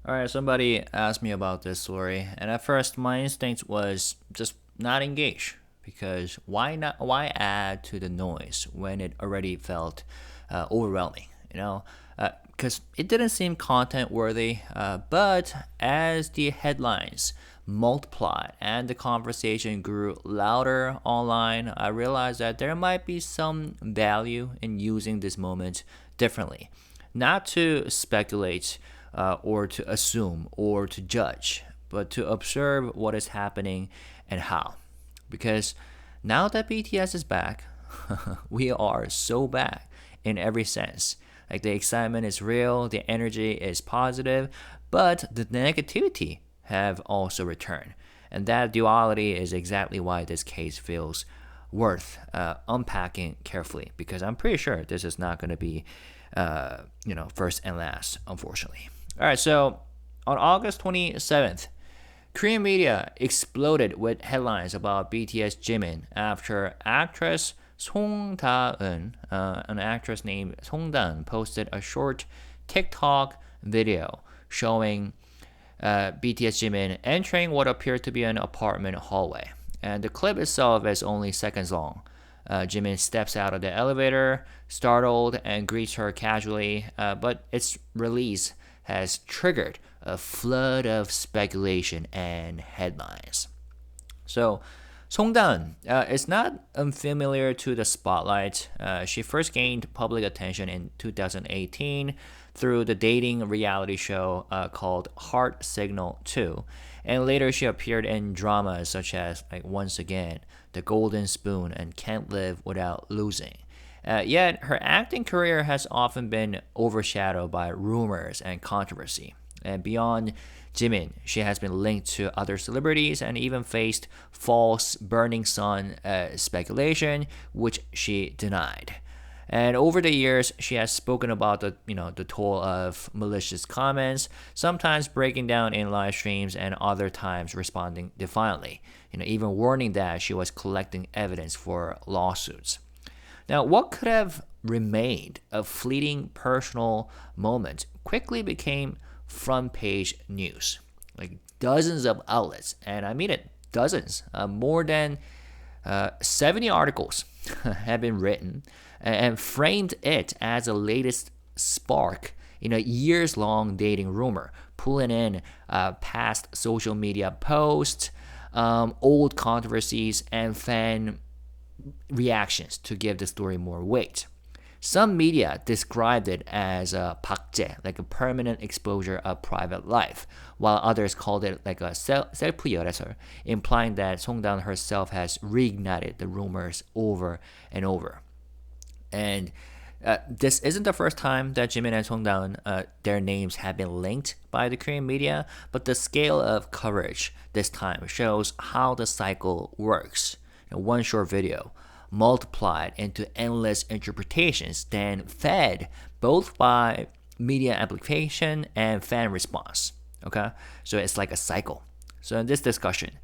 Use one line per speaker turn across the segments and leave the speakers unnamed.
All right, somebody asked me about this story, and at first my instinct was just not engage because why not? Why add to the noise when it already felt overwhelming? Because it didn't seem content worthy. But as the headlines multiplied and the conversation grew louder online, I realized that there might be some value in using this moment differently, not to speculate or to assume or to judge, but to observe what is happening and how. Because now that BTS is back, we are so back in every sense. Like the excitement is real, the energy is positive, but the negativity have also returned. And that duality is exactly why this case feels worth unpacking carefully because I'm pretty sure this is not going to be, first and last, unfortunately. All right, so on August 27th, Korean media exploded with headlines about BTS Jimin after actress Song Da-eun, an actress named Song Da-eun, posted a short TikTok video showing BTS Jimin entering what appeared to be an apartment hallway. And the clip itself is only seconds long. Jimin steps out of the elevator, startled, and greets her casually, but its release has triggered a flood of speculation and headlines. So, Song Da-eun is not unfamiliar to the spotlight. She first gained public attention in 2018 through the dating reality show called Heart Signal 2, and later she appeared in dramas such as Once Again, The Golden Spoon, and Can't Live Without Losing. Yet her acting career has often been overshadowed by rumors and controversy. And beyond Jimin, she has been linked to other celebrities and even faced false Burning Sun speculation, which she denied. And over the years, she has spoken about the toll of malicious comments, sometimes breaking down in live streams and other times responding defiantly, even warning that she was collecting evidence for lawsuits. Now, what could have remained a fleeting personal moment quickly became front page news. Like dozens of outlets, and I mean it, dozens, more than 70 articles have been written and framed it as the latest spark in a years long dating rumor, pulling in past social media posts, old controversies, and fan reactions to give the story more weight. Some media described it as a pakje, like a permanent exposure of private life, while others called it like a self-열애설, implying that Song Da-eun herself has reignited the rumors over and over. And this isn't the first time that Jimin and Song Da-eun, their names have been linked by the Korean media, but the scale of coverage this time shows how the cycle works. One short video multiplied into endless interpretations, then fed both by media amplification and fan response. Okay, so it's like a cycle. So in this discussion,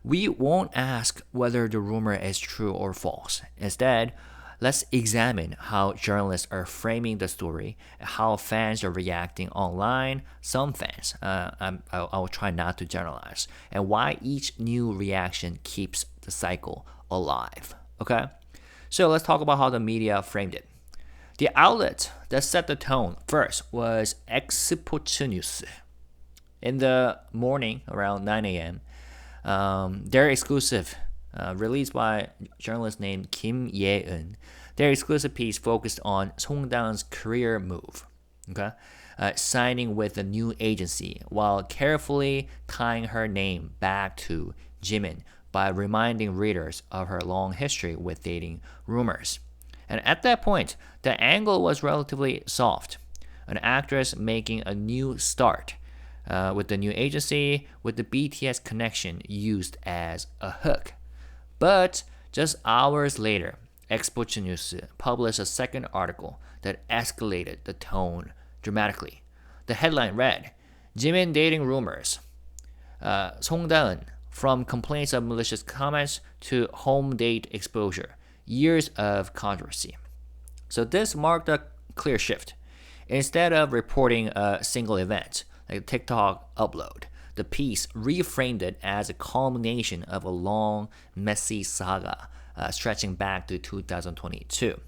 we won't ask whether the rumor is true or false. Instead, let's examine how journalists are framing the story, how fans are reacting online, some fans, I'll try not to generalize, and why each new reaction keeps the cycle alive. Okay? So let's talk about how the media framed it. The outlet that set the tone first was Xpo츠 News. In the morning, around 9 a.m., their exclusive, released by a journalist named Kim Ye-eun, their exclusive piece focused on Song Da-eun's career move, okay? Signing with a new agency while carefully tying her name back to Jimin by reminding readers of her long history with dating rumors. And at that point, the angle was relatively soft. An actress making a new start with the new agency, with the BTS connection used as a hook. But just hours later, Xpo츠 News published a second article that escalated the tone dramatically. The headline read, Jimin dating rumors. Song Da-eun, from complaints of malicious comments to home date exposure. Years of controversy. So this marked a clear shift. Instead of reporting a single event, like TikTok upload. The piece reframed it as a culmination of a long, messy saga stretching back to 2022.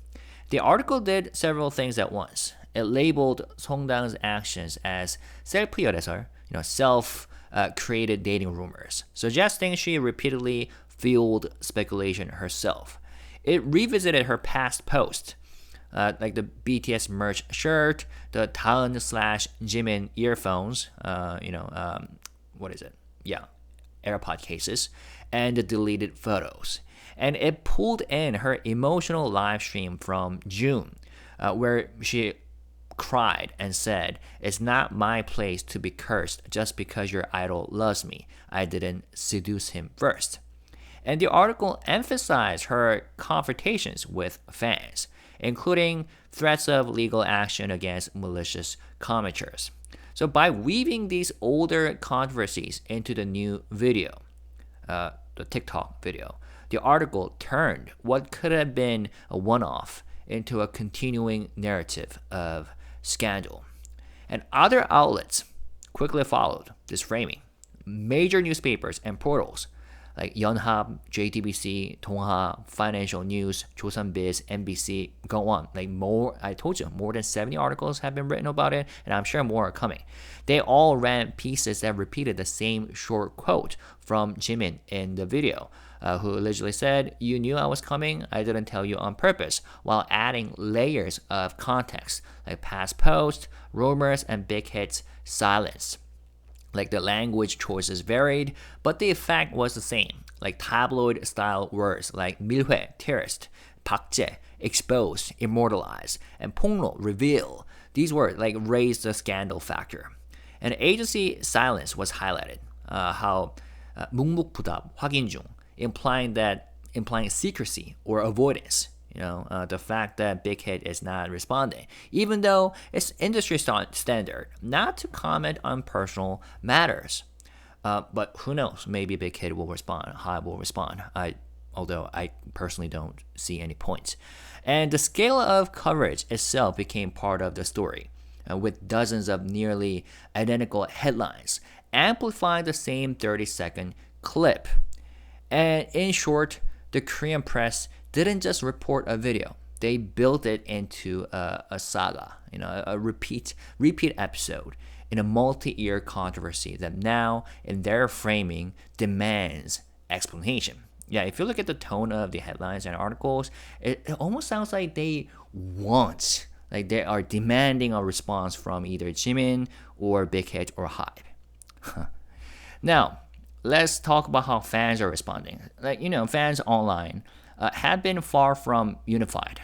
The article did several things at once. It labeled Song Da-eun's actions as self-열애설, self-created dating rumors, suggesting she repeatedly fueled speculation herself. It revisited her past posts, like the BTS merch shirt, the Daeun slash Jimin earphones, what is it? Yeah, AirPod cases, and the deleted photos. And it pulled in her emotional live stream from June, where she cried and said, "It's not my place to be cursed just because your idol loves me. I didn't seduce him first." And the article emphasized her confrontations with fans, including threats of legal action against malicious commenters. So by weaving these older controversies into the new video, the TikTok video, the article turned what could have been a one-off into a continuing narrative of scandal. And other outlets quickly followed this framing. Major newspapers and portals like Yonhap, JTBC, Donghua, Financial News, Chosun NBC, go on. Like more, I told you, more than 70 articles have been written about it, and I'm sure more are coming. They all ran pieces that repeated the same short quote from Jimin in the video, who allegedly said, "You knew I was coming, I didn't tell you on purpose," while adding layers of context, like past posts, rumors, and big hits silence. Like the language choices varied, but the effect was the same. Like tabloid style words like 밀회, terrorist, 박제, expose, immortalize, and 폭로, reveal. These words like raised the scandal factor. And agency silence was highlighted. How 묵묵부답, 확인 중, implying secrecy or avoidance. The fact that Big Hit is not responding, even though it's industry standard not to comment on personal matters. But who knows? Maybe Big Hit will respond. HYBE will respond. Although I personally don't see any points. And the scale of coverage itself became part of the story, with dozens of nearly identical headlines amplifying the same 30-second clip. And in short, the Korean press didn't just report a video. They built it into a saga, a repeat episode in a multi-year controversy that now, in their framing, demands explanation. Yeah, if you look at the tone of the headlines and articles, it almost sounds like they are demanding a response from either Jimin or Big Hit or HYBE. Now, let's talk about how fans are responding. Fans online had been far from unified,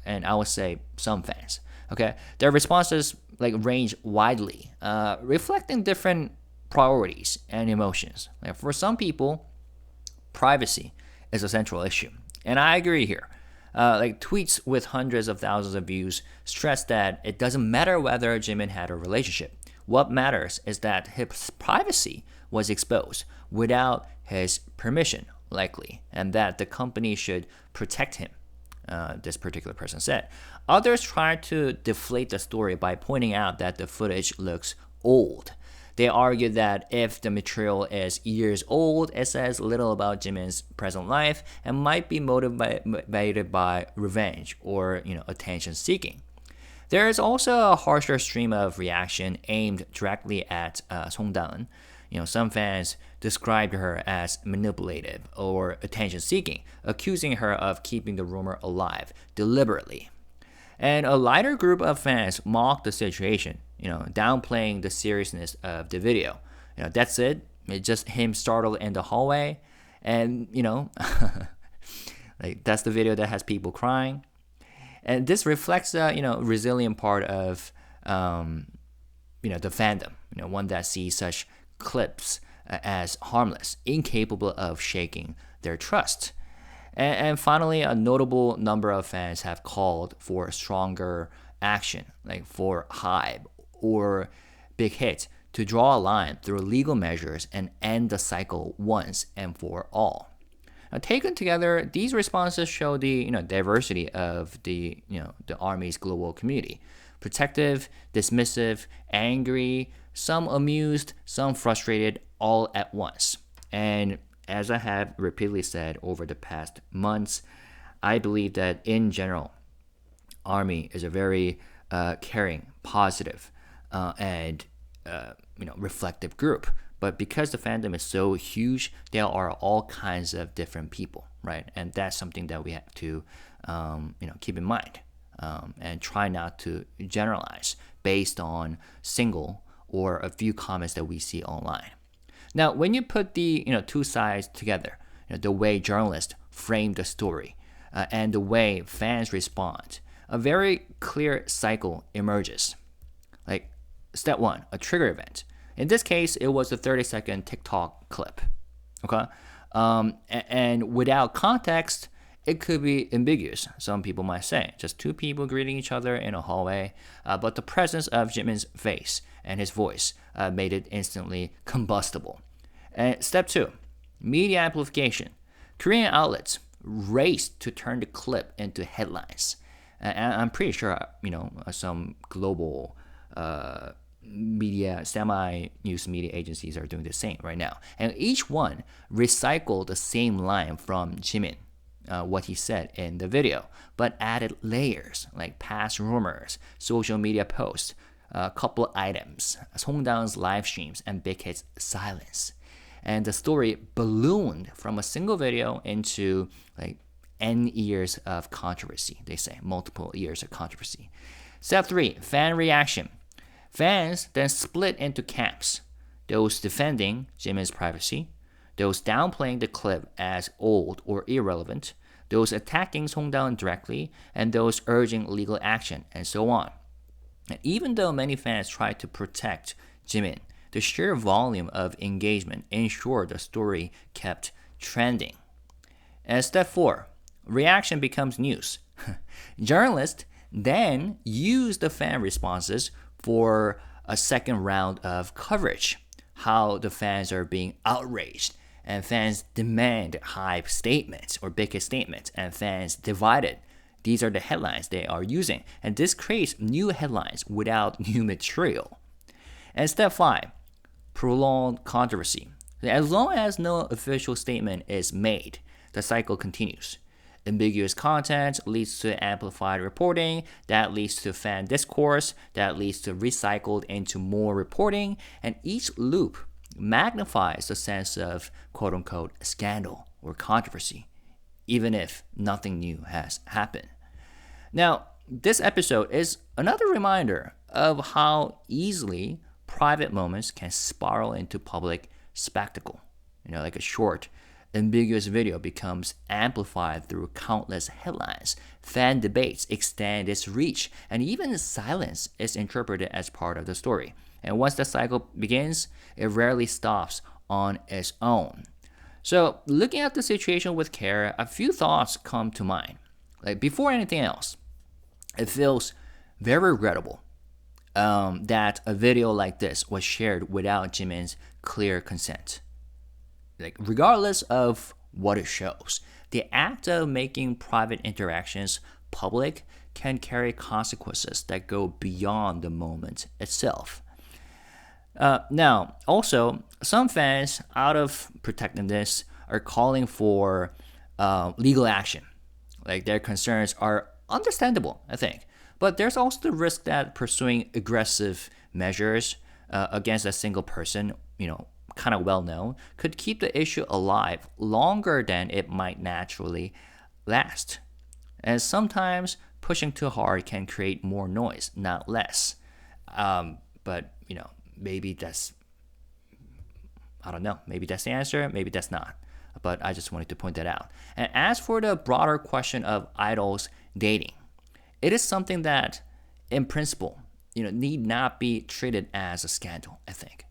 and I would say some fans. Okay, their responses range widely, reflecting different priorities and emotions. For some people, privacy is a central issue, and I agree here. Tweets with hundreds of thousands of views stress that it doesn't matter whether Jimin had a relationship. What matters is that his privacy was exposed without his permission, likely, and that the company should protect him, this particular person said. Others tried to deflate the story by pointing out that the footage looks old. They argued that if the material is years old, it says little about Jimin's present life and might be motivated by revenge or attention seeking. There is also a harsher stream of reaction aimed directly at Song Da-eun. Some fans described her as manipulative or attention-seeking, accusing her of keeping the rumor alive deliberately. And a lighter group of fans mocked the situation, downplaying the seriousness of the video. That's it. It's just him startled in the hallway, and that's the video that has people crying. And this reflects the resilient part of the fandom, one that sees such clips as harmless, incapable of shaking their trust. And finally, a notable number of fans have called for stronger action, like for HYBE or Big Hit, to draw a line through legal measures and end the cycle once and for all. Now, taken together, these responses show the diversity of the army's global community: protective, dismissive, angry, some amused, some frustrated, all at once. And as I have repeatedly said over the past months, I believe that in general, Army is a very caring, positive, and reflective group. But because the fandom is so huge, there are all kinds of different people, right? And that's something that we have to keep in mind, and try not to generalize based on single or a few comments that we see online. Now, when you put the two sides together, the way journalists frame the story and the way fans respond, a very clear cycle emerges. Like step one, a trigger event. In this case, it was a 30-second TikTok clip. Okay, and without context, it could be ambiguous. Some people might say just two people greeting each other in a hallway, but the presence of Jimin's face and his voice made it instantly combustible. And step two, media amplification. Korean outlets raced to turn the clip into headlines. And I'm pretty sure, some global semi-news media agencies are doing the same right now. And each one recycled the same line from Jimin, what he said in the video, but added layers like past rumors, social media posts, a couple items, Song Da-eun's live streams, and Big Hit's silence. And the story ballooned from a single video into like N years of controversy, they say, multiple years of controversy. Step three, fan reaction. Fans then split into camps, those defending Jimin's privacy, those downplaying the clip as old or irrelevant, those attacking Song Da-eun directly, and those urging legal action, and so on. And even though many fans tried to protect Jimin, the sheer volume of engagement ensured the story kept trending. And step four, reaction becomes news. Journalists then use the fan responses for a second round of coverage, how the fans are being outraged, and fans demand HYBE statements or Big Hit statements, and fans divided. These are the headlines they are using, and this creates new headlines without new material. And step five, prolonged controversy. As long as no official statement is made, the cycle continues. Ambiguous content leads to amplified reporting, that leads to fan discourse, that leads to recycled into more reporting, and each loop magnifies the sense of quote-unquote scandal or controversy, even if nothing new has happened. Now, this episode is another reminder of how easily private moments can spiral into public spectacle. Like a short, ambiguous video becomes amplified through countless headlines. Fan debates extend its reach, and even silence is interpreted as part of the story. And once the cycle begins, it rarely stops on its own. So, looking at the situation with care, a few thoughts come to mind. Like before anything else, it feels very regrettable that a video like this was shared without Jimin's clear consent. Like regardless of what it shows, the act of making private interactions public can carry consequences that go beyond the moment itself. Now, also, some fans, out of protectiveness, are calling for legal action. Like their concerns are understandable, I think. But there's also the risk that pursuing aggressive measures against a single person, kind of well known, could keep the issue alive longer than it might naturally last. And sometimes pushing too hard can create more noise, not less. But maybe that's, I don't know, maybe that's the answer, maybe that's not. But I just wanted to point that out. And as for the broader question of idols dating, it is something that, in principle, need not be treated as a scandal, I think.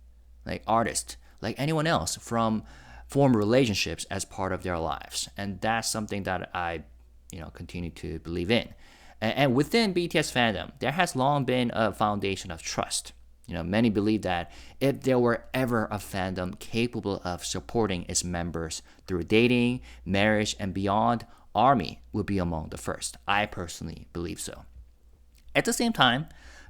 Like artists, like anyone else, form relationships as part of their lives. And that's something that I, continue to believe in. And within BTS fandom, there has long been a foundation of trust. Many believe that if there were ever a fandom capable of supporting its members through dating, marriage, and beyond, ARMY would be among the first. I personally believe so. At the same time,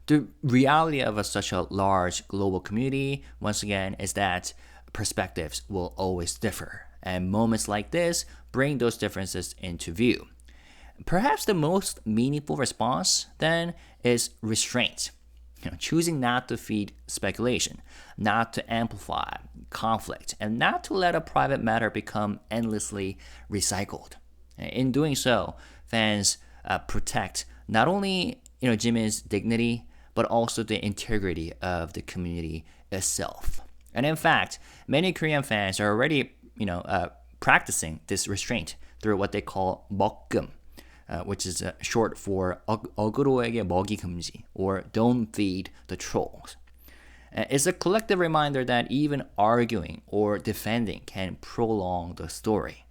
The reality of such a large global community, once again, is that perspectives will always differ, and moments like this bring those differences into view. Perhaps the most meaningful response, then, is restraint. Choosing not to feed speculation, not to amplify conflict, and not to let a private matter become endlessly recycled. In doing so, fans protect not only Jimin's dignity, but also the integrity of the community itself. And in fact, many Korean fans are already practicing this restraint through what they call 먹금, which is short for 어그로에게 먹이 금지, or don't feed the trolls. It's a collective reminder that even arguing or defending can prolong the story.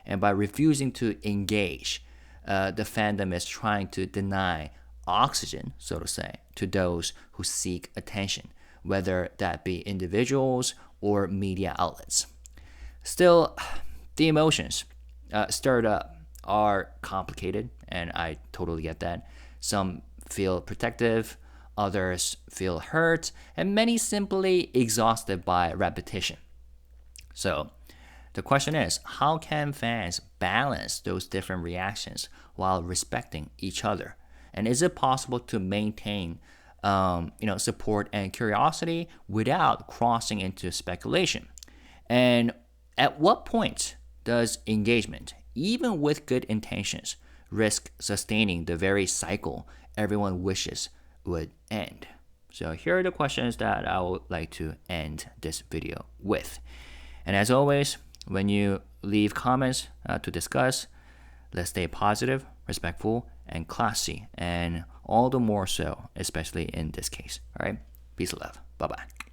And by refusing to engage, the fandom is trying to deny oxygen, so to say, to those who seek attention, whether that be individuals or media outlets. Still, the emotions stirred up are complicated, and I totally get that. Some feel protective, others feel hurt, and many simply exhausted by repetition. So, the question is, how can fans balance those different reactions while respecting each other? And is it possible to maintain support and curiosity without crossing into speculation? And at what point does engagement, even with good intentions, risk sustaining the very cycle everyone wishes would end? So here are the questions that I would like to end this video with. And as always, when you leave comments to discuss, let's stay positive, respectful, and classy, and all the more so, especially in this case. All right, peace and love. Bye bye.